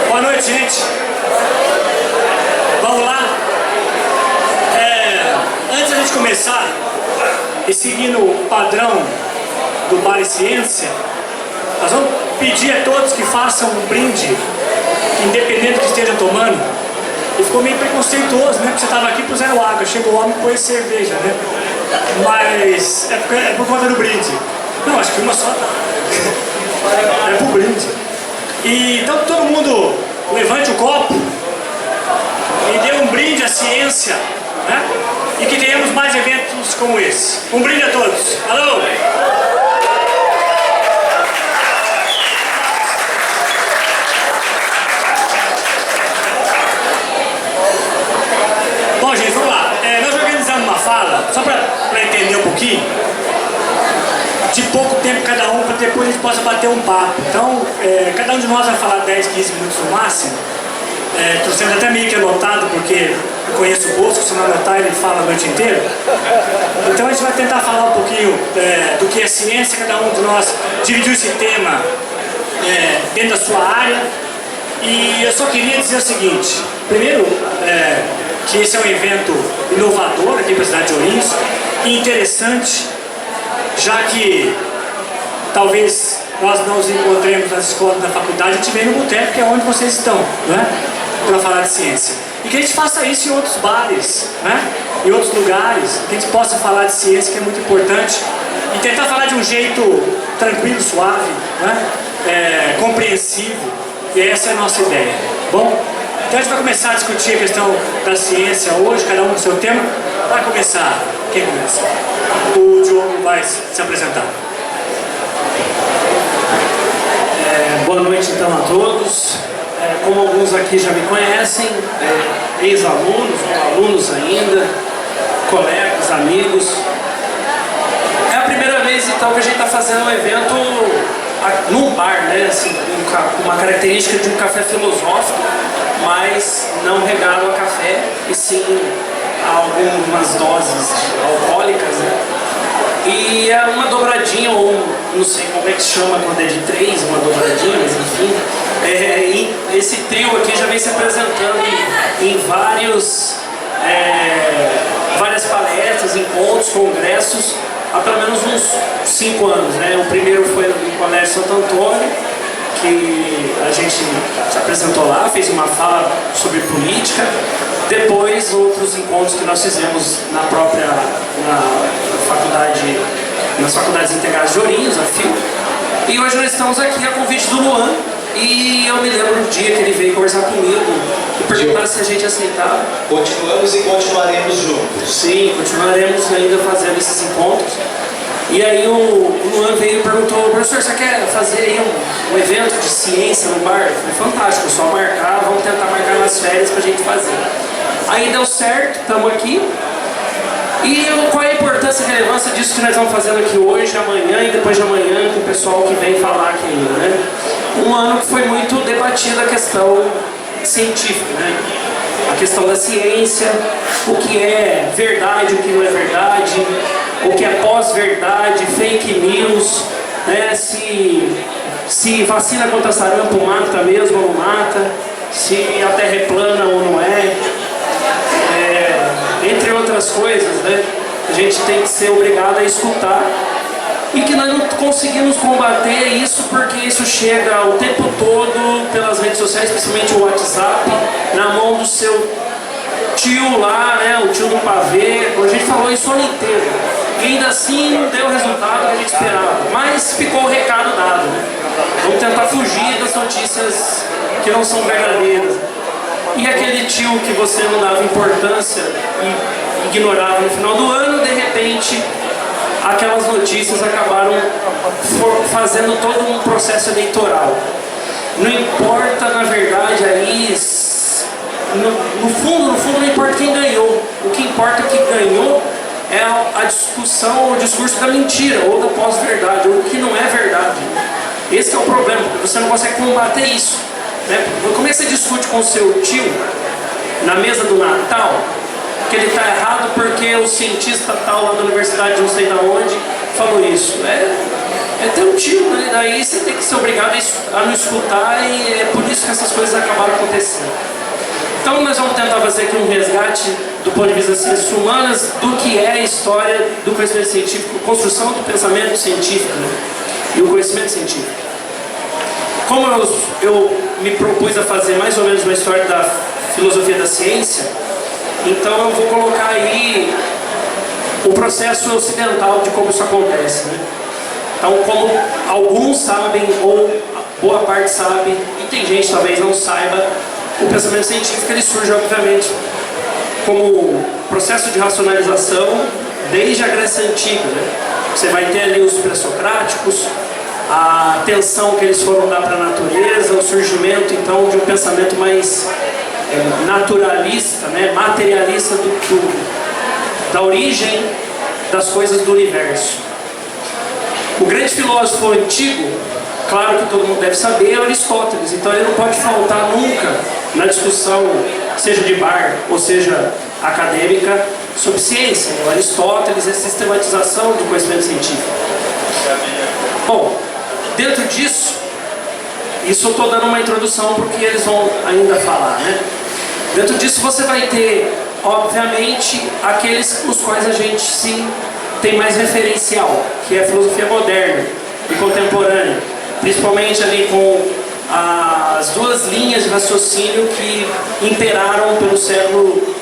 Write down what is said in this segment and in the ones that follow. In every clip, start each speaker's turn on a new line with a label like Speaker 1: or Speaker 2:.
Speaker 1: Boa noite, gente. Vamos lá? Antes da gente começar, e seguindo o padrão do Bar e Ciência, nós vamos pedir a todos que façam um brinde, independente do que estejam tomando. E ficou meio preconceituoso, né? Porque você estava aqui e puseram água, chegou o homem e pôs cerveja, né? Mas é por conta do brinde. Não, acho que uma só é pro brinde. E então todo mundo levante o copo e dê um brinde à ciência, né? E que tenhamos mais eventos como esse. Um brinde a todos. Alô! Bom, gente, vamos lá. Nós organizamos uma fala, só para entender um pouquinho, de pouco tempo cada um, para depois a gente possa bater um papo. Então, cada um de nós vai falar 10, 15 minutos no máximo. Estou sendo até meio que anotado, porque eu conheço o Bosco, se não anotar ele fala a noite inteira. Então a gente vai tentar falar um pouquinho do que é ciência, cada um de nós dividiu esse tema dentro da sua área. E eu só queria dizer o seguinte: primeiro, que esse é um evento inovador aqui para a cidade de Ourinhos e interessante, já que talvez nós não nos encontremos nas escolas da faculdade, a gente vem no boteco, que é onde vocês estão, né? Para falar de ciência. E que a gente faça isso em outros bares, né? Em outros lugares, que a gente possa falar de ciência, que é muito importante, e tentar falar de um jeito tranquilo, suave, né? Compreensível. E essa é a nossa ideia. Bom? Então a gente vai começar a discutir a questão da ciência hoje, cada um com o seu tema. Vai começar. Quem começa? O Diogo vai se apresentar.
Speaker 2: Boa noite então a todos. Como alguns aqui já me conhecem, ex-alunos, alunos ainda, colegas, amigos. É a primeira vez então que a gente está fazendo um evento num bar, né? Assim, com uma característica de um café filosófico, mas não regado a café, e sim algumas doses alcoólicas, né? E é uma dobradinha, ou não sei como é que se chama quando é de 3, uma dobradinha, mas enfim. Esse trio aqui já vem se apresentando em várias palestras, encontros, congressos, há pelo menos uns 5 anos, né? O primeiro foi no Colégio Santo Antônio, que a gente se apresentou lá, fez uma fala sobre política. Depois, outros encontros que nós fizemos nas faculdades integrais de Ourinhos, a FIO. E hoje nós estamos aqui a convite do Luan, e eu me lembro do dia que ele veio conversar comigo e perguntar se a gente aceitava.
Speaker 3: Continuamos e continuaremos juntos.
Speaker 2: Sim, continuaremos ainda fazendo esses encontros. E aí o Luan veio e perguntou: professor, você quer fazer aí um evento de ciência no bar? Eu falei: fantástico, só marcar, vamos tentar marcar nas férias pra gente fazer. Aí deu certo, estamos aqui. E qual é a importância e relevância disso que nós estamos fazendo aqui hoje, amanhã e depois de amanhã, com o pessoal que vem falar aqui ainda, né? Um ano que foi muito debatida a questão científica, né? A questão da ciência, o que é verdade, o que não é verdade, o que é pós-verdade, fake news, né? Se vacina contra sarampo mata mesmo ou não mata, se a terra é plana ou não é. Entre outras coisas, né? A gente tem que ser obrigado a escutar, e que nós não conseguimos combater isso porque isso chega o tempo todo pelas redes sociais, principalmente o WhatsApp, na mão do seu tio lá, né? O tio do pavê. A gente falou isso o ano inteiro e ainda assim não deu o resultado que a gente esperava, mas ficou o recado dado, né? Vamos tentar fugir das notícias que não são verdadeiras. E aquele tio que você não dava importância e ignorava no final do ano, de repente, aquelas notícias acabaram fazendo todo um processo eleitoral. Não importa, na verdade, aí, no fundo, não importa quem ganhou. O que importa é que ganhou é a discussão, o discurso da mentira, ou da pós-verdade, ou do que não é verdade. Esse é o problema, porque você não consegue combater isso. Né? Como é que você discute com o seu tio na mesa do Natal que ele está errado porque o cientista tal lá da universidade de não sei de onde falou isso? É teu tio, né? Daí você tem que ser obrigado a não escutar, e é por isso que essas coisas acabaram acontecendo. Então nós vamos tentar fazer aqui um resgate do ponto de vista das ciências humanas do que é a história do conhecimento científico, construção do pensamento científico, né? E o conhecimento científico. Como eu me propus a fazer mais ou menos uma história da filosofia da ciência, então eu vou colocar aí o processo ocidental de como isso acontece, né? Então, como alguns sabem, ou boa parte sabe, e tem gente talvez não saiba, o pensamento científico ele surge, obviamente, como processo de racionalização desde a Grécia Antiga, né? Você vai ter ali os pré-socráticos, a atenção que eles foram dar para a natureza, o surgimento, então, de um pensamento mais naturalista, né? Materialista da origem das coisas do universo. O grande filósofo antigo, claro que todo mundo deve saber, é Aristóteles. Então ele não pode faltar nunca na discussão, seja de bar ou seja acadêmica, sobre ciência. O Aristóteles é a sistematização do conhecimento científico. Bom, dentro disso, isso eu estou dando uma introdução porque eles vão ainda falar, né? Dentro disso você vai ter, obviamente, aqueles os quais a gente tem mais referencial, que é a filosofia moderna e contemporânea, principalmente ali com as duas linhas de raciocínio que imperaram pelo século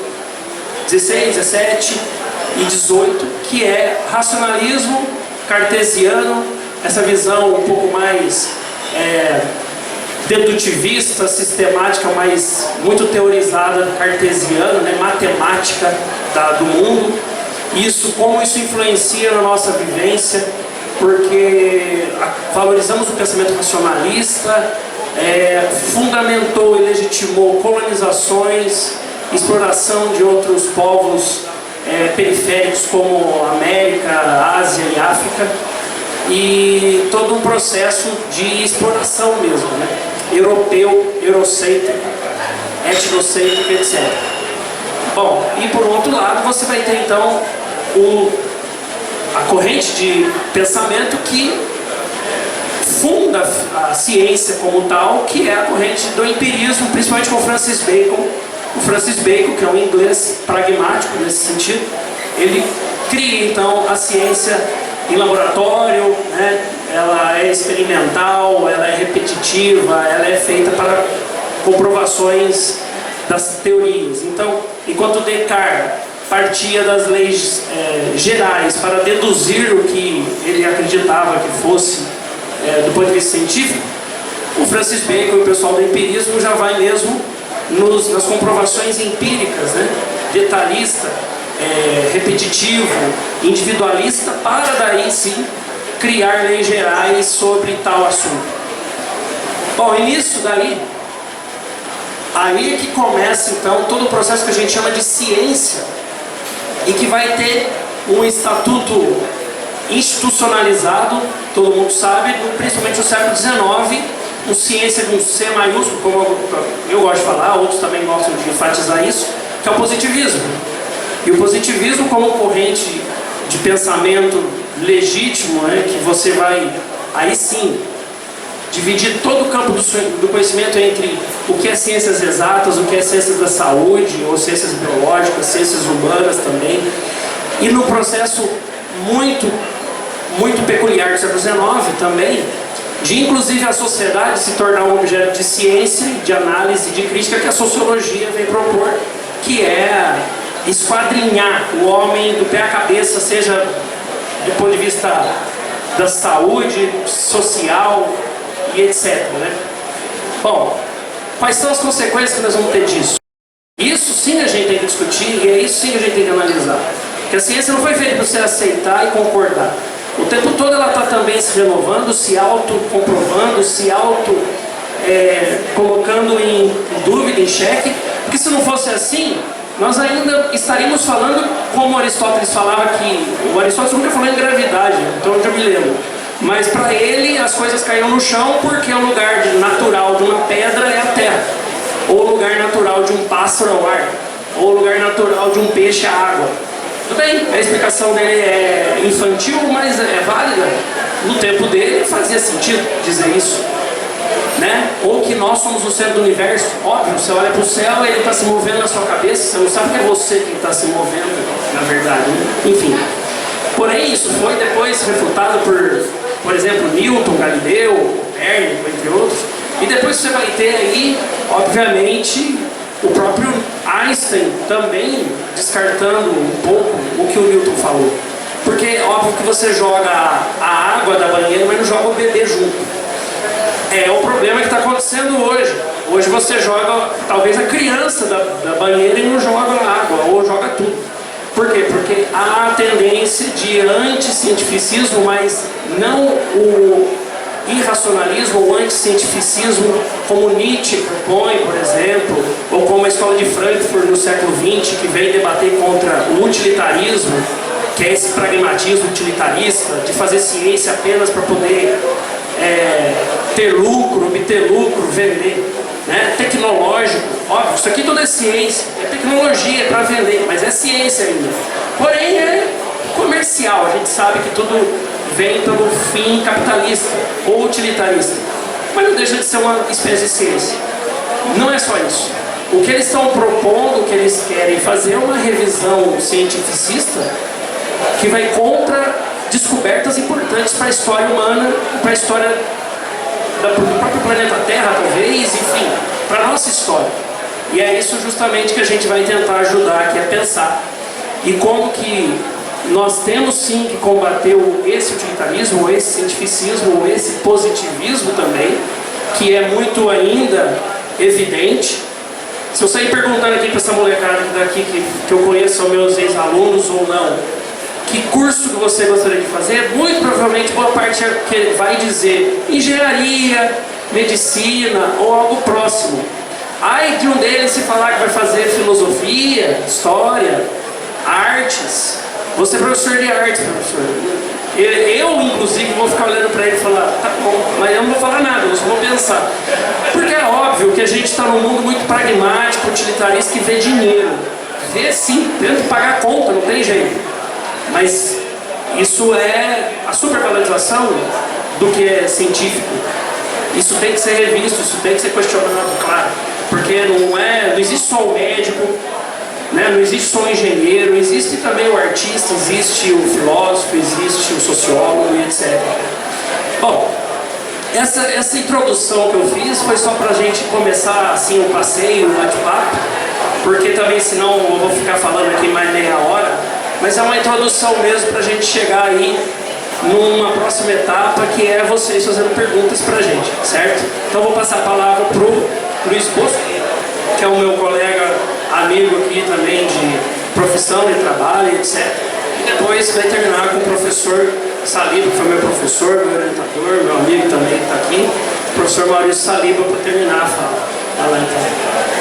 Speaker 2: XVI, XVII e XVIII, que é racionalismo cartesiano, essa visão um pouco mais dedutivista, sistemática, mas muito teorizada cartesiana, né, matemática do mundo. Como isso influencia na nossa vivência, porque valorizamos o pensamento racionalista, fundamentou e legitimou colonizações, exploração de outros povos periféricos como América, Ásia e África, e todo um processo de exploração mesmo, né? Europeu, eurocêntrico, etnocêntrico, etc. Bom, e por outro lado você vai ter então a corrente de pensamento que funda a ciência como tal, que é a corrente do empirismo, principalmente com Francis Bacon. O Francis Bacon, que é um inglês pragmático nesse sentido, ele cria então a ciência em laboratório, né? Ela é experimental, ela é repetitiva, ela é feita para comprovações das teorias. Então, enquanto Descartes partia das leis gerais para deduzir o que ele acreditava que fosse do ponto de vista científico, o Francis Bacon e o pessoal do empirismo já vai mesmo nas comprovações empíricas, né? Detalhista, repetitivo, individualista, para daí sim criar leis gerais sobre tal assunto. Bom, e nisso daí, aí é que começa então todo o processo que a gente chama de ciência, e que vai ter um estatuto institucionalizado, todo mundo sabe, principalmente no século XIX, com ciência com C maiúsculo, como eu gosto de falar, outros também gostam de enfatizar isso, que é o positivismo. E o positivismo como corrente de pensamento legítimo, né, que você vai, aí sim, dividir todo o campo do conhecimento entre o que é ciências exatas, o que é ciências da saúde, ou ciências biológicas, ciências humanas também. E no processo muito peculiar do século XIX também, de inclusive a sociedade se tornar um objeto de ciência, de análise, de crítica, que a sociologia vem propor, que é esquadrinhar o homem do pé à cabeça, seja do ponto de vista da saúde, social e etc, né? Bom, quais são as consequências que nós vamos ter disso? Isso sim a gente tem que discutir, e é isso sim que a gente tem que analisar. Porque a ciência não foi feita para você aceitar e concordar. O tempo todo ela está também se renovando, se auto-comprovando, se colocando em dúvida, em xeque, porque se não fosse assim, nós ainda estaríamos falando como Aristóteles falava, que o Aristóteles nunca falou em gravidade, então eu me lembro. Mas para ele as coisas caíram no chão porque o lugar natural de uma pedra é a terra, ou o lugar natural de um pássaro é o ar, ou o lugar natural de um peixe é a água. Tudo bem, a explicação dele é infantil, mas é válida. No tempo dele fazia sentido dizer isso. né? Ou que nós somos o centro do universo. Óbvio, você olha para o céu, ele está se movendo na sua cabeça, você não sabe que é você que está se movendo, na verdade, né? Enfim. Porém, isso foi depois refutado por exemplo, Newton, Galileu, Copérnico, entre outros. E depois você vai ter aí, obviamente, o próprio Einstein também descartando um pouco o que o Newton falou. Porque óbvio que você joga a água da banheira, mas não joga o bebê junto. É o problema que está acontecendo hoje. Hoje você joga talvez a criança da banheira e não joga a água, ou joga tudo. Por quê? Porque há a tendência de anticientificismo, mas não o irracionalismo ou anticientificismo como Nietzsche propõe, por exemplo, ou como a escola de Frankfurt no século XX, que vem debater contra o utilitarismo, que é esse pragmatismo utilitarista, de fazer ciência apenas para poder ter lucro, obter lucro, vender, né? Tecnológico, óbvio, isso aqui tudo é ciência, é tecnologia, é para vender, mas é ciência ainda. Porém é comercial, a gente sabe que tudo vem pelo fim capitalista ou utilitarista, mas não deixa de ser uma espécie de ciência. Não é só isso. O que eles estão propondo, o que eles querem fazer é uma revisão cientificista que vai contra descobertas importantes para a história humana, para a história do próprio planeta Terra, talvez, enfim, para a nossa história. E é isso justamente que a gente vai tentar ajudar aqui a pensar. E como que nós temos sim que combater esse utilitarismo, esse cientificismo, esse positivismo também, que é muito ainda evidente. Se eu sair perguntando aqui para essa molecada daqui que eu conheço, são meus ex-alunos ou não, que curso que você gostaria de fazer, muito provavelmente boa parte que vai dizer engenharia, medicina ou algo próximo. Ai de um deles se falar que vai fazer filosofia, história, artes. Você é professor de artes, professor. Eu, inclusive, vou ficar olhando para ele e falar, tá bom, mas eu não vou falar nada, eu só vou pensar. Porque é óbvio que a gente está num mundo muito pragmático, utilitarista, que vê dinheiro. Vê sim, tenta pagar a conta, não tem jeito. Mas isso é a supervalorização do que é científico. Isso tem que ser revisto, isso tem que ser questionado, claro. Porque não existe só o médico, né? Não existe só o engenheiro, existe também o artista, existe o filósofo, existe o sociólogo e etc. Bom, essa introdução que eu fiz foi só para a gente começar assim o passeio, o bate-papo, porque também senão eu vou ficar falando aqui mais meia hora. Mas é uma introdução mesmo para a gente chegar aí numa próxima etapa, que é vocês fazendo perguntas para a gente, certo? Então vou passar a palavra para o Luiz Bosco, que é o meu colega, amigo aqui também de profissão, de trabalho, etc. E depois vai terminar com o professor Saliba, que foi meu professor, meu orientador, meu amigo também que está aqui, o professor Maurício Saliba, para terminar a fala. Vai lá então.